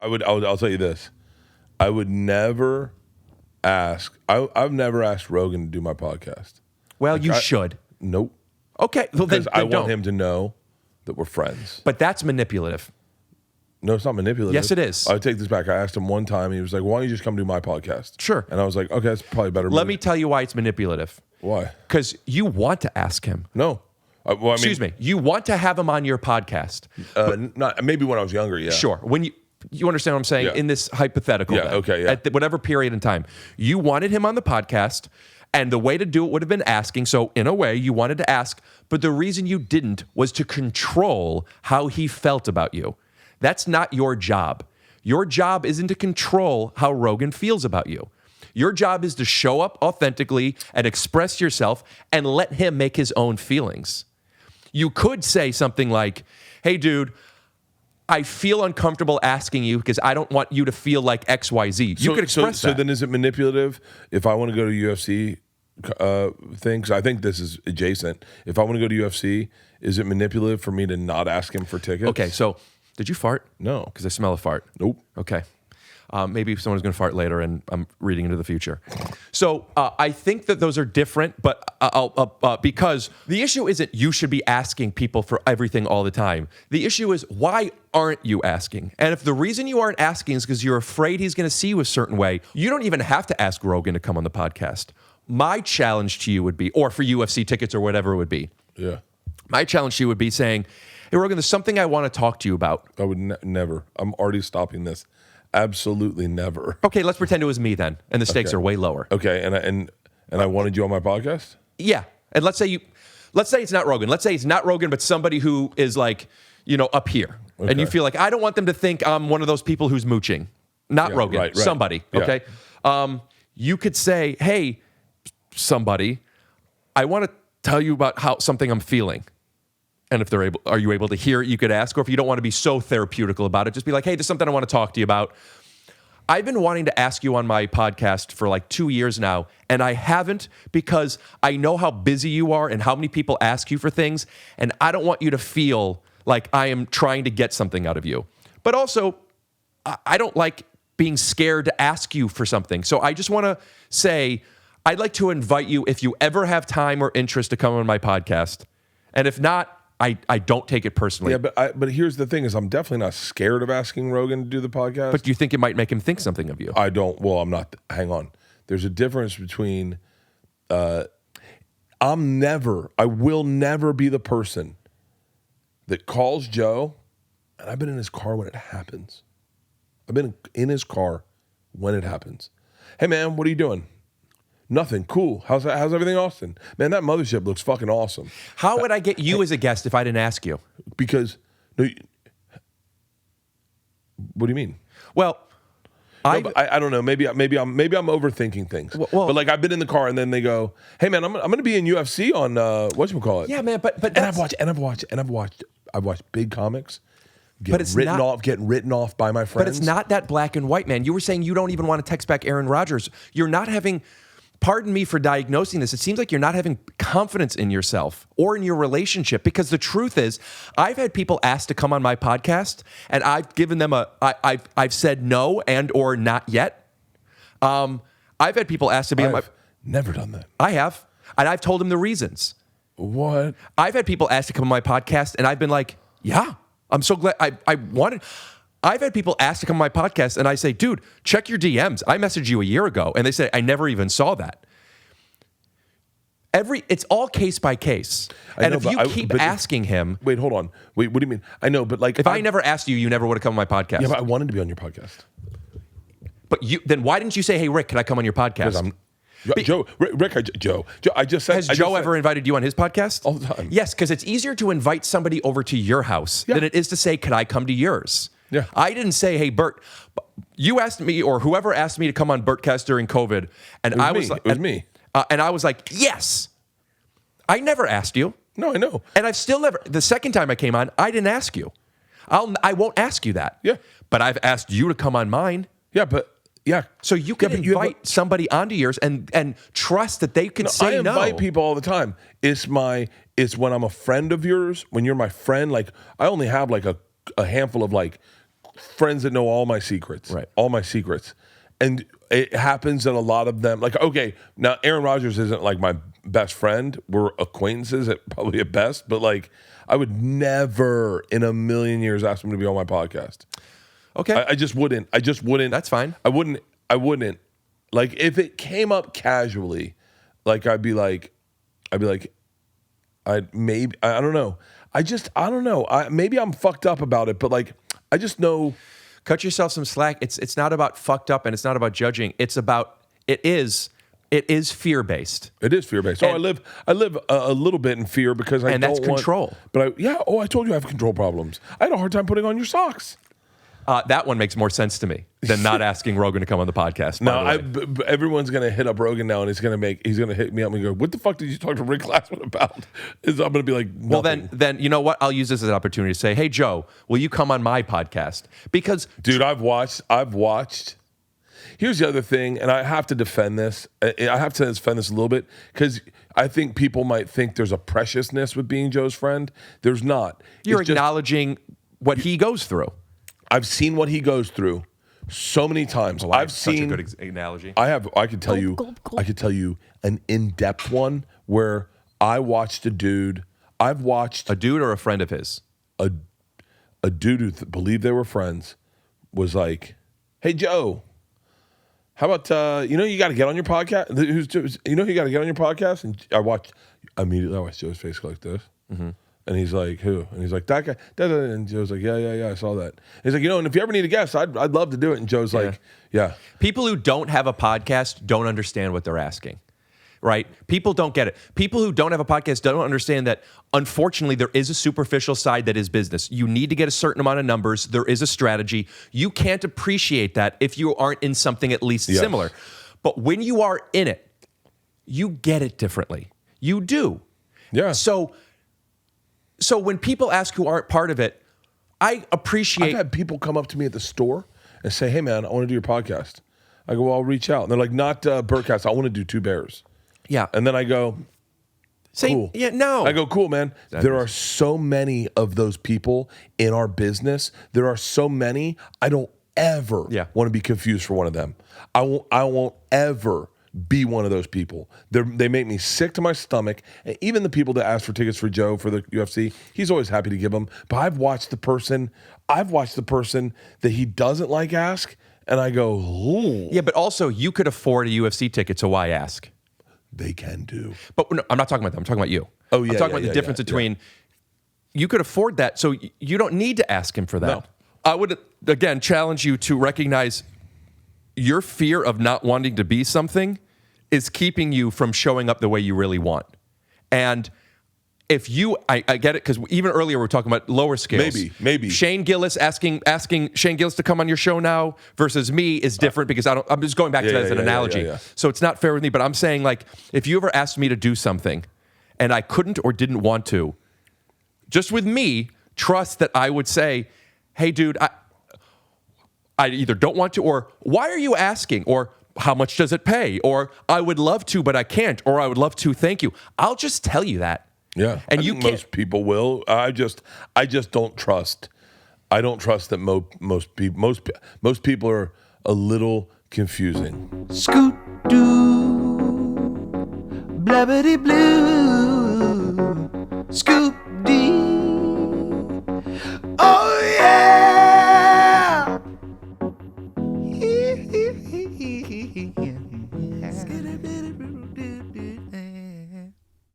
I'll tell you this. I would never ask. I've never asked Rogan to do my podcast. Well, you should. Nope. Okay. Well, then I want don't. him to know that we're friends. But that's manipulative. No, it's not manipulative. Yes, it is. I would take this back. I asked him one time, and he was like, "Why don't you just come do my podcast?" Sure. And I was like, "Okay, that's probably better." Let me tell you why it's manipulative. Why? Because you want to ask him. No. Well, Excuse me. You want to have him on your podcast. Not maybe when I was younger. Yeah. Sure. When you understand what I'm saying? Yeah. In this hypothetical. Yeah. then, Okay. Yeah. At whatever period in time, you wanted him on the podcast. And the way to do it would have been asking. So in a way, you wanted to ask, but the reason you didn't was to control how he felt about you. That's not your job. Your job isn't to control how Rogan feels about you. Your job is to show up authentically and express yourself and let him make his own feelings. You could say something like, hey, dude, I feel uncomfortable asking you because I don't want you to feel like XYZ. You could express that. So then is it manipulative if I want to go to UFC thing? Because I think this is adjacent. If I want to go to UFC, is it manipulative for me to not ask him for tickets? Okay, so did you fart? No. Because I smell a fart. Nope. Okay. Maybe someone's going to fart later and I'm reading into the future. So I think that those are different, but because the issue isn't you should be asking people for everything all the time. The issue is why aren't you asking? And if the reason you aren't asking is because you're afraid he's going to see you a certain way, you don't even have to ask Rogan to come on the podcast. My challenge to you would be, or for UFC tickets or whatever it would be. Yeah. My challenge to you would be saying, hey, Rogan, there's something I want to talk to you about. I would never. I'm already stopping this. Absolutely never. Okay, let's pretend it was me then, and the stakes are way lower. Okay, and I wanted you on my podcast? Yeah, and let's say it's not Rogan. Let's say it's not Rogan, but somebody who is like, up here, and you feel like I don't want them to think I'm one of those people who's mooching. Not Rogan, right. Somebody. Okay, you could say, hey, somebody, I want to tell you about something I'm feeling. And if are you able to hear it, you could ask. Or if you don't want to be so therapeutical about it, just be like, hey, there's something I want to talk to you about. I've been wanting to ask you on my podcast for like 2 years now, and I haven't because I know how busy you are and how many people ask you for things, and I don't want you to feel like I am trying to get something out of you. But also, I don't like being scared to ask you for something. So I just want to say, I'd like to invite you, if you ever have time or interest, to come on my podcast. And if not, I don't take it personally. Yeah, but here's the thing: is I'm definitely not scared of asking Rogan to do the podcast. But do you think it might make him think something of you? I don't. Well, I'm not. Hang on. There's a difference between. I will never be the person that calls Joe, and I've been in his car when it happens. I've been in his car when it happens. Hey man, what are you doing? Nothing. Cool. How's everything, Austin? Man, that mothership looks fucking awesome. How would I get you as a guest if I didn't ask you? Because, no, what do you mean? Well, I don't know. Maybe I'm overthinking things. Well, but like I've been in the car and then they go, "Hey man, I'm going to be in UFC on whatchamacallit." Yeah, man. But I've watched big comics getting written off by my friends. But it's not that black and white, man. You were saying you don't even want to text back Aaron Rodgers. You're not having. Pardon me for diagnosing this. It seems like you're not having confidence in yourself or in your relationship, because the truth is, I've had people ask to come on my podcast, and I've given them I've said no and or not yet. I've had people ask to be on my. Never done that. I have, and I've told them the reasons. What? I've had people ask to come on my podcast, and I've been like, yeah, I'm so glad I wanted. I've had people ask to come on my podcast, and I say, dude, check your DMs. I messaged you a year ago, and they say, I never even saw that. It's all case by case. And if you keep asking him... Wait, hold on. Wait, what do you mean? I know, but like... If I never asked you, you never would have come on my podcast. Yeah, but I wanted to be on your podcast. But then why didn't you say, hey, Rick, can I come on your podcast? Because Joe, I just said... Has Joe ever invited you on his podcast? All the time. Yes, because it's easier to invite somebody over to your house than it is to say, could I come to yours? Yeah. I didn't say, hey, Bert, you asked me, or whoever asked me to come on Bertcast during COVID, and it was me. And I was like, yes. I never asked you. No, I know. And I've still never, the second time I came on, I didn't ask you. I won't ask you that. Yeah. But I've asked you to come on mine. Yeah, but, yeah. So you can invite somebody onto yours and trust that they can say no. I invite people all the time. It's when I'm a friend of yours, when you're my friend, like, I only have like a handful of like friends that know all my secrets. Right. All my secrets. And it happens that a lot of them, like, okay, now Aaron Rodgers isn't like my best friend. We're acquaintances probably at best, but like I would never in a million years ask him to be on my podcast. Okay. I just wouldn't. That's fine. I wouldn't. Like if it came up casually, like I'd be like, I don't know. I don't know. Maybe I'm fucked up about it, but like, I just know. Cut yourself some slack. It's not about fucked up and it's not about judging. It is fear-based. It is fear-based. I live a little bit in fear because I don't want. And that's control. But I told you I have control problems. I had a hard time putting on your socks. That one makes more sense to me than not asking Rogan to come on the podcast. No, everyone's gonna hit up Rogan now, and he's gonna hit me up and go, "What the fuck did you talk to Rick Glassman about?" I'm gonna be like, nothing. Well, then you know what? I'll use this as an opportunity to say, "Hey, Joe, will you come on my podcast?" Because, dude, I've watched. Here's the other thing, and I have to defend this. I have to defend this a little bit because I think people might think there's a preciousness with being Joe's friend. There's not. You're acknowledging what he goes through. I've seen what he goes through so many times. Oh, I've seen such a good analogy. I could tell you an in-depth one where I watched a dude. I've watched a dude or a friend of his. A dude who believed they were friends was like, "Hey Joe, how about you got to get on your podcast? You got to get on your podcast?" And I immediately watched Joe's face go like this. Mm-hmm. And he's like, "Who?" And he's like, "That guy." And Joe's like, "Yeah, I saw that." And he's like, and if you ever need a guest, I'd love to do it. And Joe's like, "Yeah." People who don't have a podcast don't understand what they're asking, right? People don't get it. People who don't have a podcast don't understand that, unfortunately, there is a superficial side that is business. You need to get a certain amount of numbers. There is a strategy. You can't appreciate that if you aren't in something at least similar. But when you are in it, you get it differently. You do. Yeah. So when people ask who aren't part of it, I appreciate. I've had people come up to me at the store and say, "Hey man, I want to do your podcast." I go, "Well, I'll reach out." And they're like, "Not Birdcast. I want to do Two Bears." Yeah. And then I go, "Cool." Yeah, no. I go, "Cool, man." There are so many of those people in our business. There are so many. I don't ever want to be confused for one of them. I won't ever be one of those people. They make me sick to my stomach. And even the people that ask for tickets for Joe for the UFC, he's always happy to give them. But I've watched the person that he doesn't like ask, and I go, "Ooh." Yeah, but also you could afford a UFC ticket, so why ask? They can do. But no, I'm not talking about them. I'm talking about you. Oh, yeah. I'm talking about the difference between you could afford that, so you don't need to ask him for that. No. I would, again, challenge you to recognize your fear of not wanting to be something is keeping you from showing up the way you really want. And if I get it, because even earlier we were talking about lower scales. Maybe. Shane Gillis asking Shane Gillis to come on your show now versus me is different because I'm just going back to that as an analogy. Yeah. So it's not fair with me, but I'm saying, like, if you ever asked me to do something and I couldn't or didn't want to, just with me, trust that I would say, "Hey, dude, I either don't want to," or "Why are you asking?" or "How much does it pay?" or "I would love to, but I can't," or "I would love to, thank you." I'll just tell you that. Yeah, and most people will. I just don't trust. I don't trust that most people are a little confusing. Scoot doo, blabbity blue, scoop dee. Oh yeah.